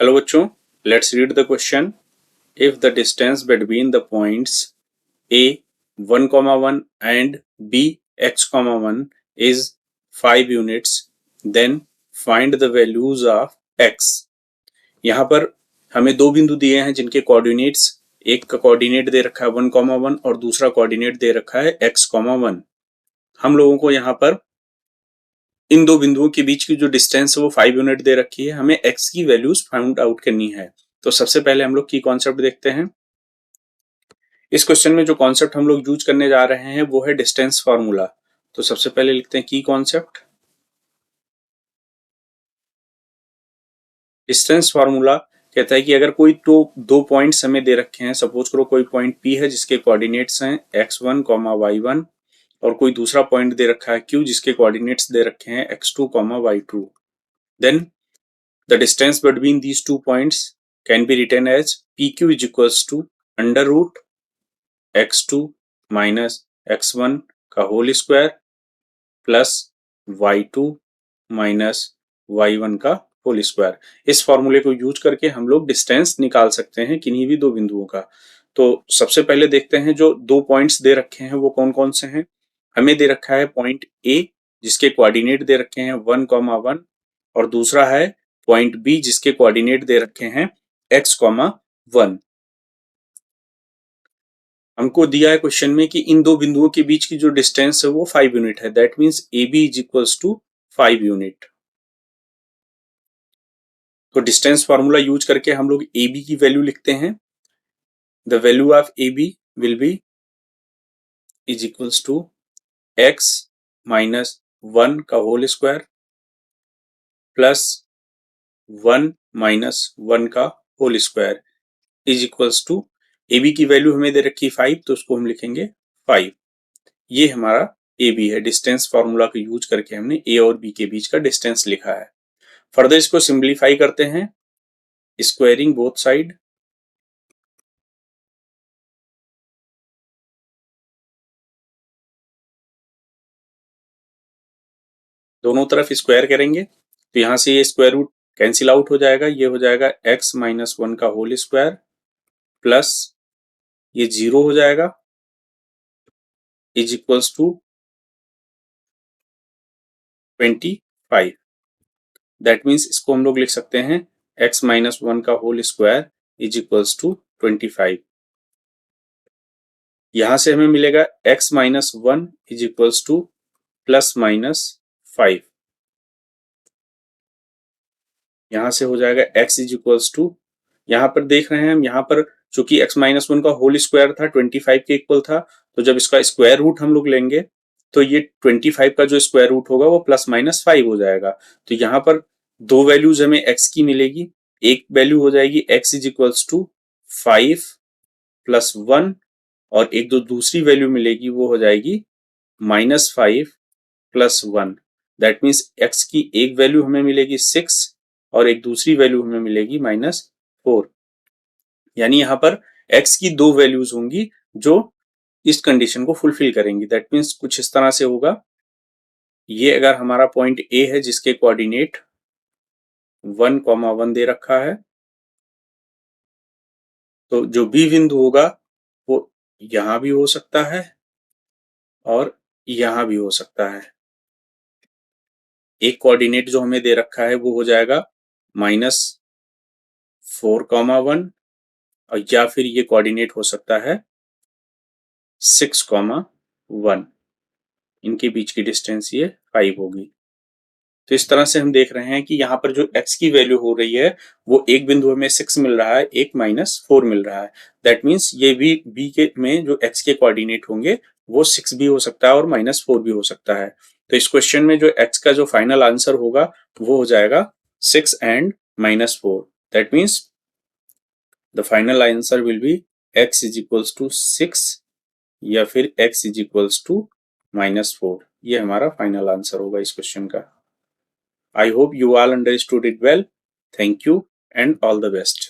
Hello बच्चों, let's read the question. If the distance between the points a 1,1 and b x,1 is 5 units, then find the values of x। यहाँ पर हमें दो बिंदु दिए हैं जिनके कोऑर्डिनेट्स, एक का कोऑर्डिनेट दे रखा है 1,1 और दूसरा कोऑर्डिनेट दे रखा है x,1। हम लोगों को यहाँ पर इन दो बिंदुओं के बीच की जो डिस्टेंस है वो 5 यूनिट दे रखी है। हमें x की वैल्यूज फाइंड आउट करनी है। तो सबसे पहले हम लोग की कॉन्सेप्ट देखते हैं। इस क्वेश्चन में जो कॉन्सेप्ट हम लोग यूज करने जा रहे हैं वो है डिस्टेंस फार्मूला। तो सबसे पहले लिखते हैं की कॉन्सेप्ट। डिस्टेंस फार्मूला कहता है कि अगर कोई तो दो पॉइंट्स हमें दे रखे हैं, सपोज करो कोई पॉइंट P है जिसके कोऑर्डिनेट्स हैं x1, y1 और कोई दूसरा पॉइंट दे रखा है Q जिसके कोऑर्डिनेट्स दे रखे हैं x2, y2। Then the distance between these 2 points can be written as PQ is equals to under root x2 minus x1 का whole square plus y2 minus y1 का होल स्क्वायर। इस फॉर्मूले को use करके हम लोग डिस्टेंस निकाल सकते हैं किन्हीं भी दो बिंदुओं का। तो सबसे पहले देखते हैं जो दो पॉइंट्स दे रखे हैं वो कौन कौन से हैं। हमें दे रखा है पॉइंट A जिसके कोऑर्डिनेट दे रखे हैं 1,1 और दूसरा है पॉइंट B जिसके कोऑर्डिनेट दे रखे हैं x,1। हमको दिया है क्वेश्चन में कि इन दो बिंदुओं के बीच की जो डिस्टेंस है वो 5 यूनिट है। That means AB is equals to 5 unit. तो डिस्टेंस फार्मूला यूज करके हम लोग AB की वैल्यू लिखते हैं। The value of AB will be is equals to x minus 1 का होल स्क्वायर प्लस 1 माइनस 1 का whole square is equals to AB की वैल्यू हमें दे रखी 5 तो उसको हम लिखेंगे 5। ये हमारा AB है। डिस्टेंस फार्मूला को यूज करके हमने A और B के बीच का डिस्टेंस लिखा है। फर्दर इसको सिंप्लीफाई करते हैं, स्क्वायरिंग बोथ साइड। दोनों तरफ स्क्वायर करेंगे तो यहां से ये स्क्वायर रूट कैंसिल आउट हो जाएगा। ये हो जाएगा x माइनस 1 का होल स्क्वायर प्लस ये 0 हो जाएगा is equals to 25। That means इसको हम लोग लिख सकते हैं x माइनस 1 का whole square is equals to 25। यहां से हमें मिलेगा x minus 1 is equals to plus minus 5। यहां से हो जाएगा x इज इक्वल्स टू, यहां पर देख रहे हैं हम, यहां पर चूंकि x माइनस 1 का होल स्क्वायर था 25 के इक्वल था, तो जब इसका स्क्वायर रूट हम लोग लेंगे तो ये 25 का जो स्क्वायर रूट होगा वो प्लस माइनस 5 हो जाएगा। तो यहाँ पर दो वैल्यूज हमें x की मिलेगी। एक वैल्यू हो जाएगी x is equals to 5 plus 1 और एक जो दूसरी वैल्यू मिलेगी वो हो जाएगी -5 प्लस 1। दैट मीन्स x की एक वैल्यू हमें मिलेगी 6 और एक दूसरी वैल्यू हमें मिलेगी -4। यानी यहाँ पर x की दो वैल्यूज होंगी जो इस कंडीशन को फुलफिल करेंगी। दैट मीन्स कुछ इस तरह से होगा। ये अगर हमारा पॉइंट A है जिसके कोऑर्डिनेट 1,1 दे रखा है, तो जो B बिंदु होगा वो यहां भी हो सकता है और यहां भी हो सकता है। एक कोऑर्डिनेट जो हमें दे रखा है वो हो जाएगा -4,1 और या फिर ये कोऑर्डिनेट हो सकता है 6,1। इनके बीच की डिस्टेंस ये 5 होगी। तो इस तरह से हम देख रहे हैं कि यहाँ पर जो x की वैल्यू हो रही है वो एक बिंदु हमें 6 मिल रहा है, एक -4 मिल रहा है। दैट मीन्स ये भी b के में जो x के कोऑर्डिनेट होंगे वो 6 भी हो सकता है और -4 भी हो सकता है। तो इस क्वेश्चन में जो x का जो फाइनल आंसर होगा वो हो जाएगा 6 and -4। That means the final answer will be x is equals to 6 या फिर x इज इक्वल्स टू -4। ये हमारा फाइनल आंसर होगा इस क्वेश्चन का। I hope you all understood it well. Thank you and all the best.